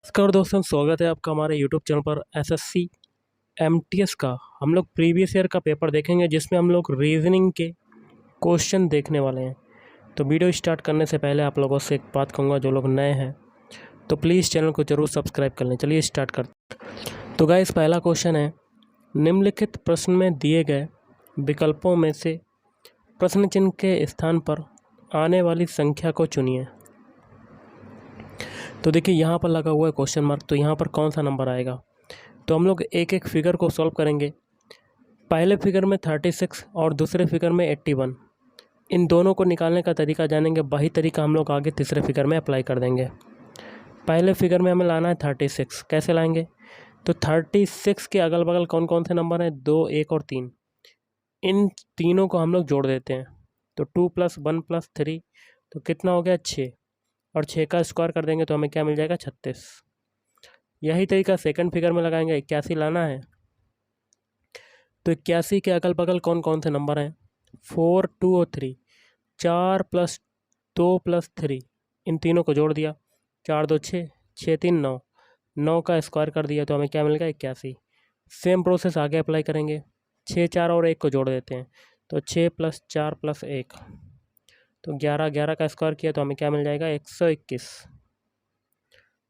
नमस्कार दोस्तों, स्वागत है आपका हमारे यूट्यूब चैनल पर। एसएससी एमटीएस का हम लोग प्रीवियस ईयर का पेपर देखेंगे, जिसमें हम लोग रीजनिंग के क्वेश्चन देखने वाले हैं। तो वीडियो स्टार्ट करने से पहले आप लोगों से एक बात कहूँगा, जो लोग नए हैं तो प्लीज़ चैनल को ज़रूर सब्सक्राइब कर लें। चलिए स्टार्ट करते हैं। तो गाइस, पहला क्वेश्चन है, निम्नलिखित प्रश्न में दिए गए विकल्पों में से प्रश्न चिन्ह के स्थान पर आने वाली संख्या को चुनिए। तो देखिए यहाँ पर लगा हुआ है क्वेश्चन मार्क, तो यहाँ पर कौन सा नंबर आएगा। तो हम लोग एक एक फिगर को सॉल्व करेंगे। पहले फिगर में 36 और दूसरे फिगर में 81, इन दोनों को निकालने का तरीका जानेंगे। वही तरीका हम लोग आगे तीसरे फिगर में अप्लाई कर देंगे। पहले फिगर में हमें लाना है 36, कैसे लाएंगे। तो 36 के अगल बगल कौन कौन से नंबर हैं, 2, 1 और 3, इन तीनों को हम लोग जोड़ देते हैं। तो 2 + 1 + 3, तो कितना हो गया, 6, और 6 का स्क्वायर कर देंगे तो हमें क्या मिल जाएगा, 36। यही तरीका सेकंड फिगर में लगाएंगे। 81 लाना है, तो 81 के अगल बगल कौन कौन से नंबर हैं, 4, 2 और 3, 4 + 2 + 3, इन तीनों को जोड़ दिया। 4 2 6, 6 3 9, 9 का स्क्वायर कर दिया तो हमें क्या मिलेगा, 81। सेम प्रोसेस आगे अप्लाई करेंगे। 6 4 और 1 को जोड़ देते हैं, तो 6 + 4 + 1, तो 11, 11 का स्क्वायर किया तो हमें क्या मिल जाएगा, 121।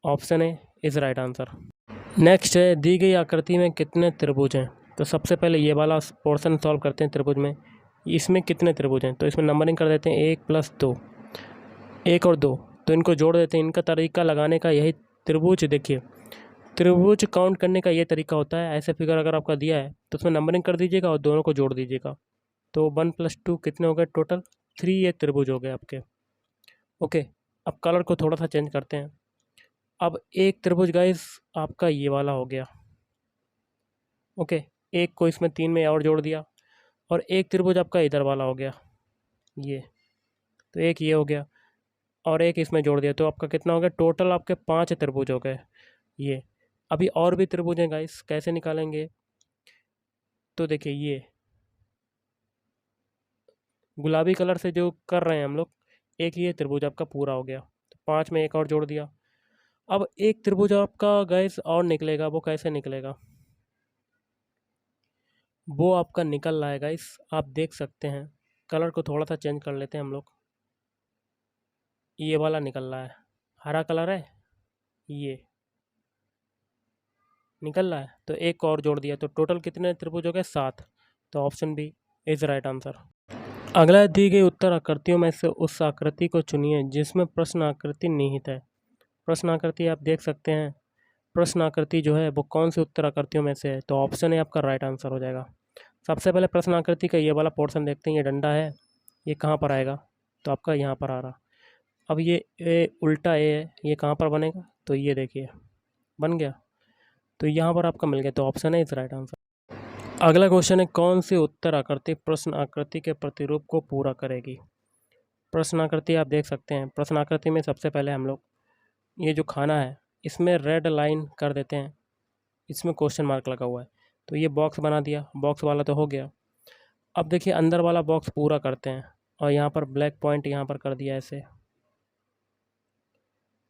Option A is right answer. Next है, दी गई आकृति में कितने त्रिभुज हैं। तो सबसे पहले ये वाला पोर्शन सॉल्व करते हैं। त्रिभुज में इसमें कितने त्रिभुज हैं, तो इसमें नंबरिंग कर देते हैं। 1 + 2, 1 और 2, तो इनको जोड़ देते हैं। इनका तरीका लगाने का यही, त्रिभुज देखिए, त्रिभुज काउंट करने का ये तरीका होता है। ऐसे फिगर अगर आपका दिया है तो उसमें नंबरिंग कर दीजिएगा और दोनों को जोड़ दीजिएगा। तो 1 + 2 कितने हो गए, टोटल 3 ये त्रिभुज हो गए आपके। ओके, अब कलर को थोड़ा सा चेंज करते हैं। अब एक त्रिभुज गाइस आपका ये वाला हो गया। ओके, एक को इसमें 3 में और जोड़ दिया, और एक त्रिभुज आपका इधर वाला हो गया ये, तो एक ये हो गया और एक इसमें जोड़ दिया, तो आपका कितना हो गया, टोटल आपके 5 त्रिभुज हो गए ये। अभी और भी त्रिभुज हैं गाइस, कैसे निकालेंगे। तो देखिए ये गुलाबी कलर से जो कर रहे हैं हम लोग, एक ये त्रिभुज आपका पूरा हो गया, तो 5 में एक और जोड़ दिया। अब एक त्रिभुज आपका गाइस और निकलेगा, वो कैसे निकलेगा, वो आपका निकल रहा है गाइस, आप देख सकते हैं। कलर को थोड़ा सा चेंज कर लेते हैं हम लोग। ये वाला निकल रहा है, हरा कलर है, ये निकल रहा है, तो एक को और जोड़ दिया, तो टोटल कितने त्रिभुज हो गए, 7। तो option B is right answer. अगला, दी गई उत्तर आकृतियों में से उस आकृति को चुनिए जिसमें प्रश्न आकृति निहित है। प्रश्न आकृति आप देख सकते हैं, प्रश्न आकृति जो है वो कौन सी उत्तर आकृतियों में से है, तो ऑप्शन ए आपका राइट आंसर हो जाएगा। सबसे पहले प्रश्न आकृति का ये वाला पोर्शन देखते हैं। ये डंडा है, ये कहाँ पर आएगा, तो आपका यहाँ पर आ रहा। अब ये ए उल्टा ए है, ये कहाँ पर बनेगा, तो ये देखिए बन गया, तो यहाँ पर आपका मिल गया, तो ऑप्शन है इस राइट आंसर। अगला क्वेश्चन है, कौन सी उत्तर आकृति प्रश्न आकृति के प्रतिरूप को पूरा करेगी। प्रश्न आकृति आप देख सकते हैं। प्रश्न आकृति में सबसे पहले हम लोग ये जो खाना है, इसमें रेड लाइन कर देते हैं, इसमें क्वेश्चन मार्क लगा हुआ है, तो ये बॉक्स बना दिया। बॉक्स वाला तो हो गया। अब देखिए अंदर वाला बॉक्स पूरा करते हैं, और यहाँ पर ब्लैक पॉइंट यहाँ पर कर दिया ऐसे,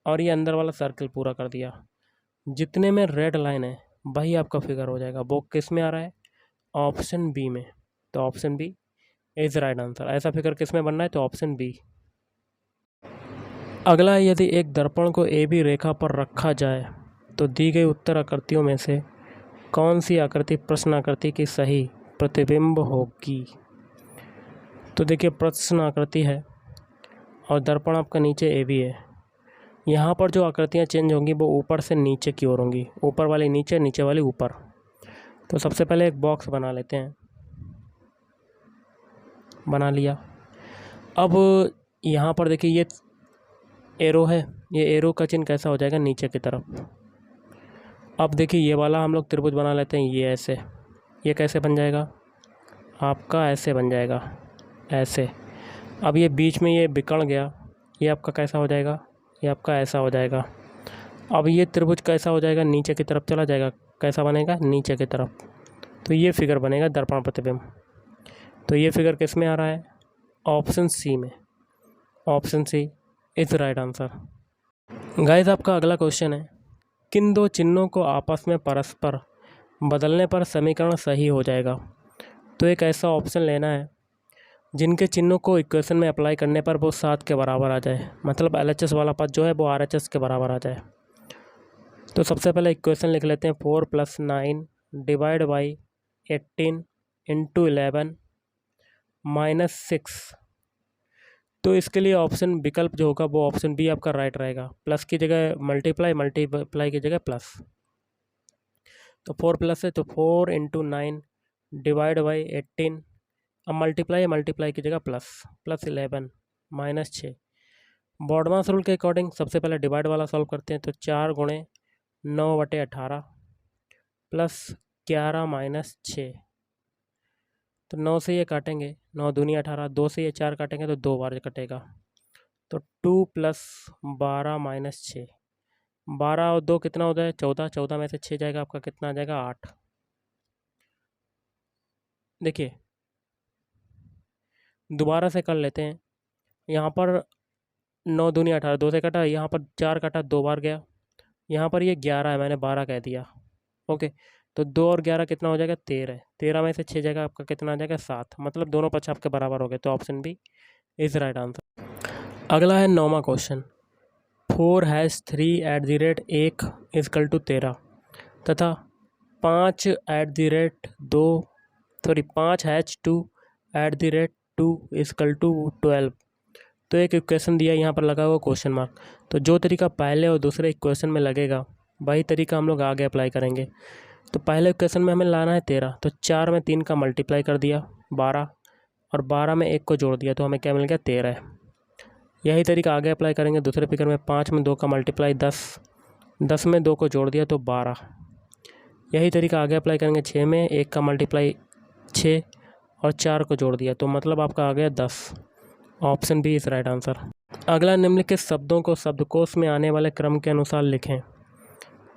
और ये अंदर वाला सर्कल पूरा कर दिया। जितने में रेड लाइन है वही आपका फिगर हो जाएगा। वो किस में आ रहा है, ऑप्शन बी में, तो option B is right answer. ऐसा फिगर किस में बनना है, तो ऑप्शन बी। अगला है, यदि एक दर्पण को ए बी रेखा पर रखा जाए तो दी गई उत्तर आकृतियों में से कौन सी आकृति प्रश्न आकृति की सही प्रतिबिंब होगी। तो देखिए प्रश्न आकृति है और दर्पण आपका नीचे ए बी है। यहाँ पर जो आकृतियाँ चेंज होंगी वो ऊपर से नीचे की ओर होंगी, ऊपर वाली नीचे, नीचे वाली ऊपर। तो सबसे पहले एक बॉक्स बना लेते हैं, बना लिया। अब यहाँ पर देखिए ये एरो है, ये एरो का चिन्ह कैसा हो जाएगा, नीचे की तरफ। अब देखिए ये वाला हम लोग त्रिभुज बना लेते हैं, ये ऐसे, ये कैसे बन जाएगा आपका, ऐसे बन जाएगा, ऐसे। अब ये बीच में ये बिकड़ गया, ये आपका कैसा हो जाएगा, ये आपका ऐसा हो जाएगा। अब ये त्रिभुज कैसा हो जाएगा, नीचे की तरफ चला जाएगा, कैसा बनेगा, नीचे की तरफ। तो ये फिगर बनेगा दर्पण प्रतिबिंब। तो ये फिगर किस में आ रहा है, ऑप्शन सी में। Option C is right answer. Guys आपका अगला क्वेश्चन है, किन दो चिन्हों को आपस में परस्पर बदलने पर समीकरण सही हो जाएगा? तो एक ऐसा ऑप्शन लेना है जिनके चिन्हों को इक्वेशन में अप्लाई करने पर वो 7 के बराबर आ जाए, मतलब LHS वाला पद जो है वो RHS के बराबर आ जाए। तो सबसे पहले इक्वेशन लिख लेते हैं 4 + 9 डिवाइड बाई 18 × 11 -6। तो इसके लिए ऑप्शन विकल्प जो होगा वो ऑप्शन बी आपका राइट रहेगा। प्लस की जगह मल्टीप्लाई, मल्टीप्लाई की जगह प्लस। तो 4 प्लस है तो 4 × 9 डिवाइड बाई 18। अब मल्टीप्लाई की जगह प्लस 11 -6। बॉडमास रूल के अकॉर्डिंग सबसे पहले डिवाइड वाला सॉल्व करते हैं। तो 4 × 9/18 + 11 - 6। तो 9 से ये काटेंगे, 9 दूनी 18, 2 से ये 4 काटेंगे तो 2 बार कटेगा। तो 2 + 12 - 6, 12 और 2 कितना हो जाए 14, 14 में से 6 जाएगा आपका कितना आ जाएगा 8। देखिए दोबारा से कर लेते हैं। यहाँ पर 9 दूनी 18, 2 से कटा, यहाँ पर 4 कटा 2 बार गया, यहाँ पर ये 11 है, मैंने 12 कह दिया। ओके, तो 2 और 11 कितना हो जाएगा 13, 13 में से 6 जाएगा आपका कितना आ जाएगा 7, मतलब दोनों पक्ष आपके बराबर हो गए। तो option B is right answer. अगला है 9वां क्वेश्चन। 4 # 3 @ 1 = 13 तथा 5 @ 2 5 # 2 @ 2 = 12। तो एक इक्वेशन दिया, यहाँ पर लगा हुआ क्वेश्चन मार्क। तो जो तरीका पहले और दूसरे इक्वेशन में लगेगा वही तरीका हम लोग आगे अप्लाई करेंगे। तो पहले इक्वेशन में हमें लाना है 13, तो 4 में 3 का मल्टीप्लाई कर दिया 12, और 12 में 1 को जोड़ दिया तो हमें क्या मिल गया 13। यही तरीका आगे अप्लाई करेंगे दूसरे फिगर में। 5 में 2 का मल्टीप्लाई 10, 10 में 2 को जोड़ दिया तो 12। यही तरीका आगे अप्लाई करेंगे 6 में 1 का मल्टीप्लाई 6 और 4 को जोड़ दिया तो मतलब आपका आ गया 10। Option B is right answer. अगला निम्नलिखित शब्दों को शब्दकोश में आने वाले क्रम के अनुसार लिखें।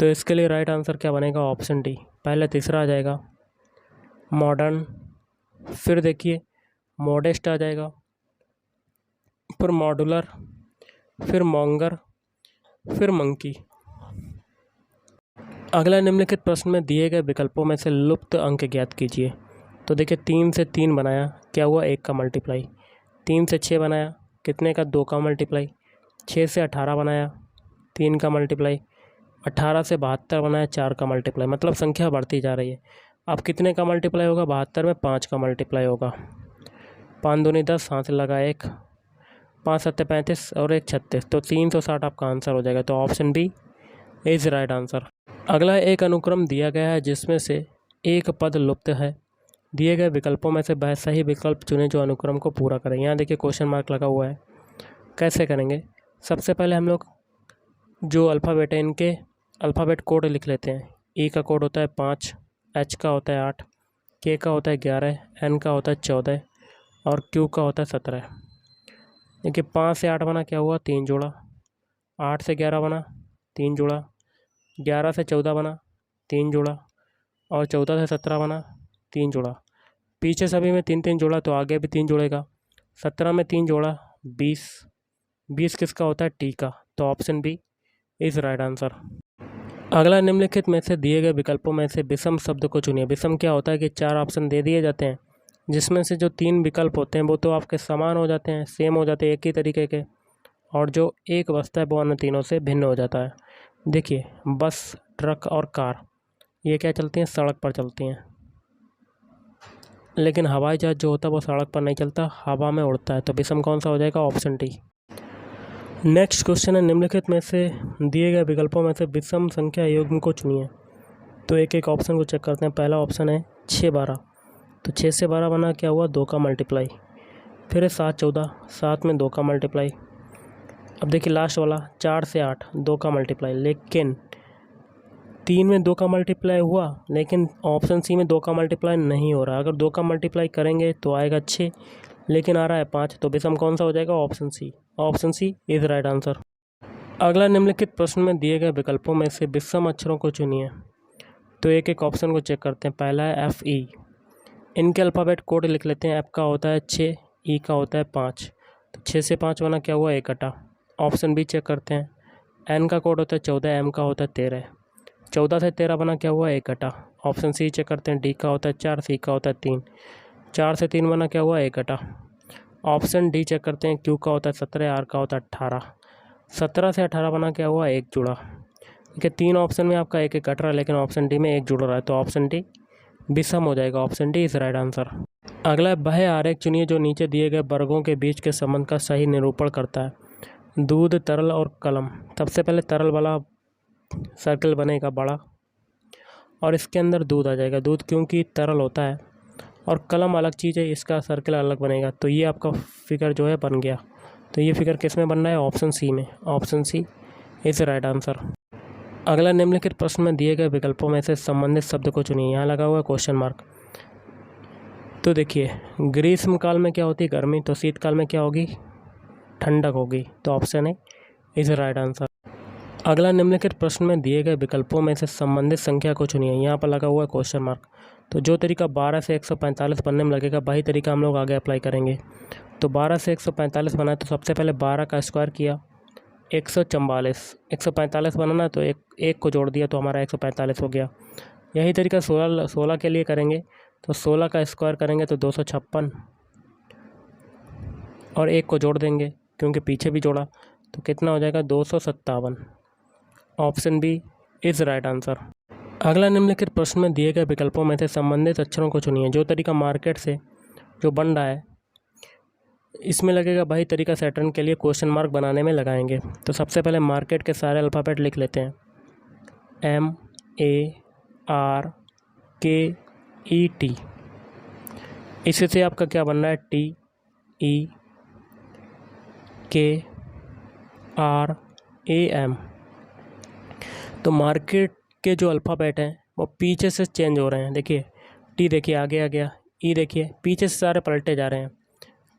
तो इसके लिए राइट आंसर क्या बनेगा ऑप्शन डी। पहले तीसरा आ जाएगा मॉडर्न, फिर देखिए मॉडेस्ट आ जाएगा, फिर मॉडुलर, फिर मॉन्गर, फिर मंकी। अगला निम्नलिखित प्रश्न में दिए गए विकल्पों में से लुप्त अंक ज्ञात कीजिए। तो देखिए 3 से 3 बनाया, क्या हुआ 1 का मल्टीप्लाई। 3 से 6 बनाया, कितने का 2 का मल्टीप्लाई। 6 से 18 बनाया, 3 का मल्टीप्लाई। 18 से 72 बनाया, 4 का मल्टीप्लाई। मतलब संख्या बढ़ती जा रही है। अब कितने का मल्टीप्लाई होगा 72 में 5 का मल्टीप्लाई होगा। 5 दूनी 10, हाथ लगा 1, 5 7 35 और 1 36, तो 360 आपका आंसर हो जाएगा। तो option B is right answer. अगला एक अनुक्रम दिया गया है जिसमें से एक पद लुप्त है। दिए गए विकल्पों में से वह सही विकल्प चुनें जो अनुक्रम को पूरा करें। यहाँ देखिए क्वेश्चन मार्क लगा हुआ है। कैसे करेंगे, सबसे पहले हम लोग जो अल्फ़ाबेट है इनके अल्फ़ाबेट कोड लिख लेते हैं। ई का कोड होता है 5, एच का होता है 8, के का होता है 11, एन का होता है 14 और क्यू का होता है 17। देखिए 5 से 8 बना, क्या हुआ 3 जोड़ा। 8 से 11 बना 3 जोड़ा। 11 से 14 बना 3 जोड़ा, और 14 से 17 बना 3 जोड़ा। पीछे सभी में 3 3 जोड़ा तो आगे भी 3 जोड़ेगा। 17 में 3 जोड़ा 20, 20 किसका होता है टी का। तो option B is right answer. अगला निम्नलिखित में से दिए गए विकल्पों में से विषम शब्द को चुनिए। विषम क्या होता है कि 4 ऑप्शन दे दिए जाते हैं जिसमें से जो 3 विकल्प होते हैं वो तो आपके समान हो जाते हैं, सेम हो जाते हैं एक ही तरीके के, और जो एक बचता है वो अन्य तीनों से भिन्न हो जाता है। देखिए बस, ट्रक और कार ये क्या चलती हैं, सड़क पर चलती हैं, लेकिन हवाई जहाज जो होता है वो सड़क पर नहीं चलता, हवा में उड़ता है। तो विषम कौन सा हो जाएगा ऑप्शन डी। नेक्स्ट क्वेश्चन है निम्नलिखित में से दिए गए विकल्पों में से विषम संख्या युग्म को चुनिए। तो एक एक ऑप्शन को चेक करते हैं। पहला ऑप्शन है 6 12, तो 6 से 12 बना, क्या हुआ 2 का मल्टीप्लाई। फिर है 7 14, 7 में 2 का मल्टीप्लाई। अब देखिए लास्ट वाला 4 से 8, 2 का मल्टीप्लाई। लेकिन 3 में 2 का मल्टीप्लाई हुआ, लेकिन ऑप्शन सी में 2 का मल्टीप्लाई नहीं हो रहा। अगर 2 का मल्टीप्लाई करेंगे तो आएगा 6, लेकिन आ रहा है 5, तो विषम कौन सा हो जाएगा option C. Option C is right answer. अगला निम्नलिखित प्रश्न में दिए गए विकल्पों में से विषम अक्षरों को चुनिए। तो एक एक ऑप्शन को चेक करते हैं। पहला है एफ ई, इनके अल्फ़ाबेट कोड लिख लेते हैं। एफ का होता है 6, ई का होता है 5, तो 6 से 5 बना, क्या हुआ 1 कटा। ऑप्शन बी चेक करते हैं। एन का कोड होता है 14, एम का होता है 13, 14 से 13 बना क्या हुआ 1 घटा। ऑप्शन सी चेक करते हैं, डी का होता है 4, सी का होता है 3। 4 से 3 बना क्या हुआ 1 घटा। ऑप्शन डी चेक करते हैं, क्यू का होता है 17, आर का होता है 18। 17 से 18 बना क्या हुआ 1 जुड़ा। ठीक है, 3 ऑप्शन में आपका 1 1 कट रहा है, लेकिन ऑप्शन डी में 1 जुड़ रहा है, तो ऑप्शन डी विषम हो जाएगा। Option D is right answer. अगला वह आरेख चुनिए जो नीचे दिए गए वर्गों के बीच के संबंध का सही निरूपण करता है। दूध, तरल और कलम। सबसे पहले तरल वाला सर्कल बनेगा बड़ा और इसके अंदर दूध आ जाएगा। दूध क्योंकि तरल होता है और कलम अलग चीज़ है, इसका सर्कल अलग बनेगा। तो ये आपका फिगर जो है बन गया। तो ये फिगर किस में बन रहा है, ऑप्शन सी में। Option C is right answer. अगला निम्नलिखित प्रश्न में दिए गए विकल्पों में से संबंधित शब्द को चुनिए। यहाँ लगा हुआ है क्वेश्चन मार्क। तो देखिए, ग्रीष्म काल में क्या होती है गर्मी, तो शीतकाल में क्या होगी ठंडक होगी। तो option A is right answer. अगला निम्नलिखित प्रश्न में दिए गए विकल्पों में से संबंधित संख्या को चुनिए। यहाँ पर लगा हुआ है क्वेश्चन मार्क। तो जो तरीका 12 से 145 बनने में लगेगा वही तरीका हम लोग आगे अप्लाई करेंगे। तो 12 से 145 बनाए तो सबसे पहले 12 का स्क्वायर किया 144। 145 बनाना तो एक को जोड़ दिया तो हमारा 145 हो गया। यही तरीका 16 के लिए करेंगे। तो 16 का स्क्वायर करेंगे तो 256 और 1 को जोड़ देंगे क्योंकि पीछे भी जोड़ा, तो कितना हो जाएगा 257। Option B is right answer. अगला निम्नलिखित प्रश्न में दिए गए विकल्पों में से संबंधित अक्षरों को चुनिए। जो तरीका मार्केट से जो बन रहा है इसमें लगेगा वही तरीका सैटर्न के लिए क्वेश्चन मार्क बनाने में लगाएंगे। तो सबसे पहले मार्केट के सारे अल्फ़ाबेट लिख लेते हैं, MARKET। इसी से आपका क्या बन रहा है TEKRAM। तो मार्केट के जो अल्फ़ाबेट हैं वो पीछे से चेंज हो रहे हैं। देखिए टी देखिए आगे आ गया, ई देखिए पीछे से सारे पलटे जा रहे हैं,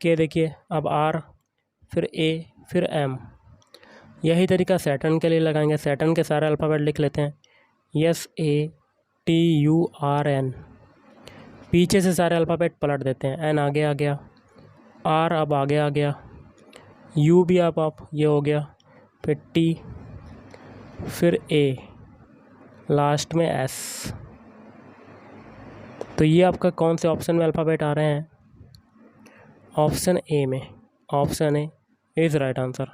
के देखिए अब आर, फिर ए, फिर एम। यही तरीका सैटर्न के लिए लगाएंगे। सैटर्न के सारे अल्फ़ाबेट लिख लेते हैं, SATURN। पीछे से सारे अल्फ़ाबेट पलट देते हैं, एन आगे आ गया, आर अब आगे आ गया, यू भी अब ये हो गया, फिर टी, फिर ए, लास्ट में एस। तो ये आपका कौन से ऑप्शन में अल्फ़ाबेट आ रहे हैं, ऑप्शन ए में। Option A is right answer.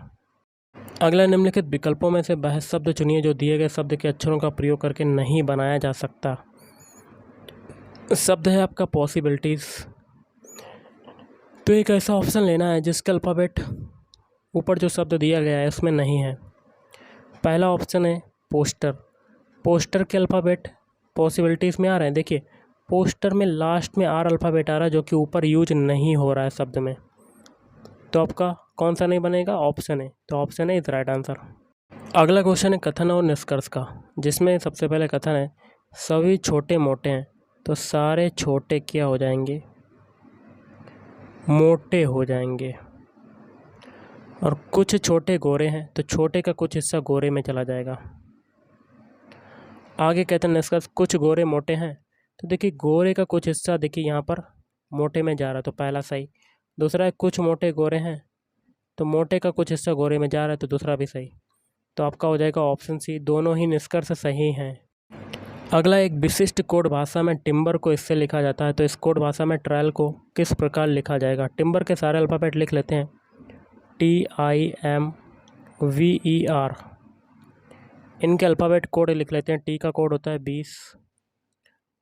अगला निम्नलिखित विकल्पों में से वह शब्द चुनिए जो दिए गए शब्द के अक्षरों का प्रयोग करके नहीं बनाया जा सकता। शब्द है आपका पॉसिबिलिटीज़। तो एक ऐसा ऑप्शन लेना है जिसका अल्फ़ाबेट ऊपर जो शब्द दिया गया है उसमें नहीं है। पहला ऑप्शन है पोस्टर। पोस्टर के अल्फ़ाबेट पॉसिबिलिटीज़ में आ रहे हैं। देखिए पोस्टर में लास्ट में आर अल्फ़ाबेट आ रहा है जो कि ऊपर यूज नहीं हो रहा है शब्द में। तो आपका कौन सा नहीं बनेगा, ऑप्शन है। तो ऑप्शन है इज राइट आंसर। अगला क्वेश्चन है कथन और निष्कर्ष का, जिसमें सबसे पहले कथन है सभी छोटे मोटे हैं। तो सारे छोटे क्या हो जाएंगे, मोटे हो जाएंगे। और कुछ छोटे गोरे हैं तो छोटे का कुछ हिस्सा गोरे में चला जाएगा। आगे कहते हैं निष्कर्ष कुछ गोरे मोटे हैं। तो देखिए गोरे का कुछ हिस्सा देखिए यहाँ पर मोटे में जा रहा है, तो पहला सही। दूसरा है कुछ मोटे गोरे हैं, तो मोटे का कुछ हिस्सा गोरे में जा रहा है, तो दूसरा भी सही। तो आपका हो जाएगा ऑप्शन सी, दोनों ही निष्कर्ष सही हैं। अगला एक विशिष्ट कोड भाषा में टिम्बर को इससे लिखा जाता है। तो इस कोड भाषा में ट्रायल को किस प्रकार लिखा जाएगा। टिम्बर के सारे अल्फ़ाबेट लिख लेते हैं, TIMVER। इनके अल्फ़ाबेट कोड लिख लेते हैं। टी का कोड होता है 20,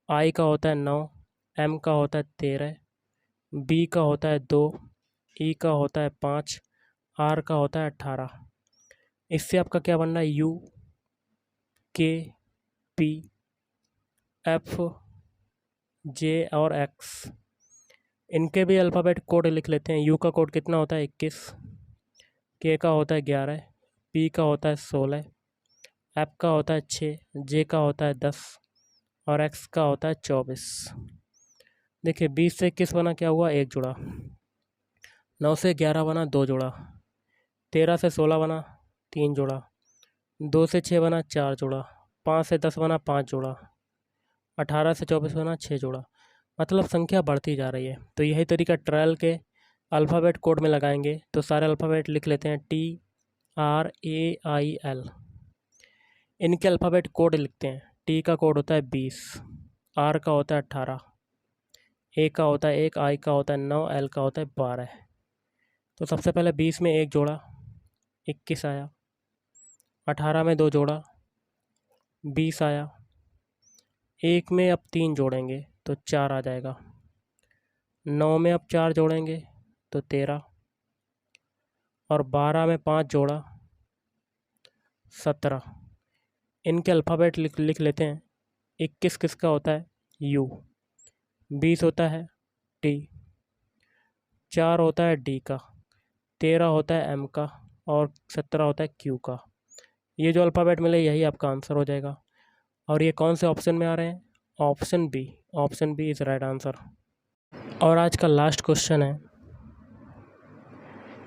आई का होता है 9, एम का होता है 13, बी का होता है 2, ई का होता है 5, आर का होता है 18। इससे आपका क्या बन रहा है, यू, के, पी, एफ, जे और एक्स। इनके भी अल्फ़ाबेट कोड लिख लेते हैं। यू का कोड कितना होता है 21, के का होता है 11, पी का होता है 16, एफ का होता है 6, जे का होता है 10 और एक्स का होता है 24। देखिए 20 से 21 बना क्या हुआ, 1 जुड़ा। 9 से 11 बना 2 जुड़ा। 13 से 16 बना 3 जुड़ा। 2 से 6 बना 4 जुड़ा। 5 से 10 बना 5 जुड़ा। 18 से 24 बना 6 जुड़ा। मतलब संख्या बढ़ती जा रही है। तो यही तरीका ट्रायल के अल्फ़ाबेट कोड में लगाएंगे। तो सारे अल्फ़ाबेट लिख लेते हैं, TRAIL। इनके अल्फ़ाबेट कोड लिखते हैं, टी का कोड होता है 20, आर का होता है 18, ए का होता है 1, आई का होता है 9, एल का होता है 12। तो सबसे पहले 20 में 1 जोड़ा 21 आया, 18 में 2 जोड़ा 20 आया, 1 में अब 3 जोड़ेंगे तो 4 आ जाएगा, 9 में अब 4 जोड़ेंगे तो 13, और 12 में 5 जोड़ा 17। इनके अल्फ़ाबेट लिख लेते हैं। 21 किसका होता है? यू। 20 होता है टी, 4 होता है डी का, 13 होता है एम का, और 17 होता है क्यू का। ये जो अल्फ़ाबेट मिले यही आपका आंसर हो जाएगा। और ये कौन से ऑप्शन में आ रहे हैं? Option B. Option B is right answer. और आज का लास्ट क्वेश्चन है,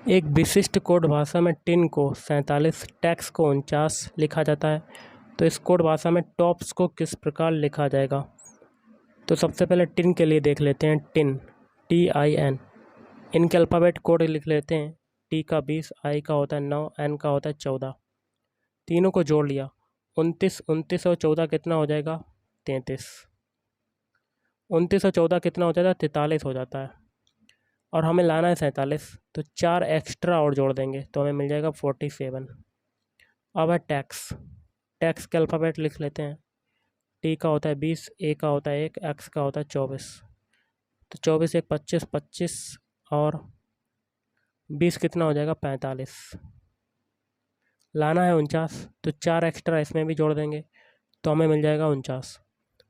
एक विशिष्ट कोड भाषा में टिन को 47, टैक्स को 49 लिखा जाता है, तो इस कोड भाषा में टॉप्स को किस प्रकार लिखा जाएगा? तो सबसे पहले टिन के लिए देख लेते हैं। Tin, TIN। इनके अल्फ़ाबेट कोड लिख लेते हैं। टी का 20, आई का होता है 9, एन का होता है 14। तीनों को जोड़ लिया, 29, 29 और 14 कितना हो जाएगा? 33। 29 और 14 कितना हो जाता है? 43 हो जाता है। और हमें लाना है 47, तो 4 एक्स्ट्रा और जोड़ देंगे तो हमें मिल जाएगा 47। अब है टैक्स। टैक्स के अल्फ़ाबेट लिख लेते हैं। टी का होता है 20, ए का होता है 1, एक्स का होता है 24। तो 24 1 25, 25 और 20 कितना हो जाएगा? 45। लाना है 49, तो 4 एक्स्ट्रा इसमें भी जोड़ देंगे तो हमें मिल जाएगा 49।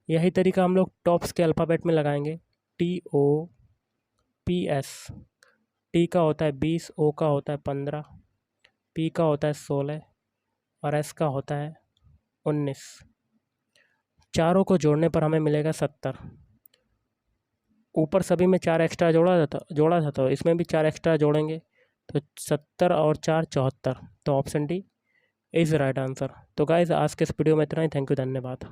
यही तरीका हम लोग टॉप्स के अल्फ़ाबेट में लगाएंगे। TOPS। टी का होता है 20, ओ का होता है 15, पी का होता है 16 और एस का होता है 19। चारों को जोड़ने पर हमें मिलेगा 70। ऊपर सभी में 4 एक्स्ट्रा जोड़ा था तो इसमें भी 4 एक्स्ट्रा जोड़ेंगे तो 70 और 4 74। तो option D is right answer. तो गाइज़ आज के इस वीडियो में इतना ही। थैंक यू, धन्यवाद।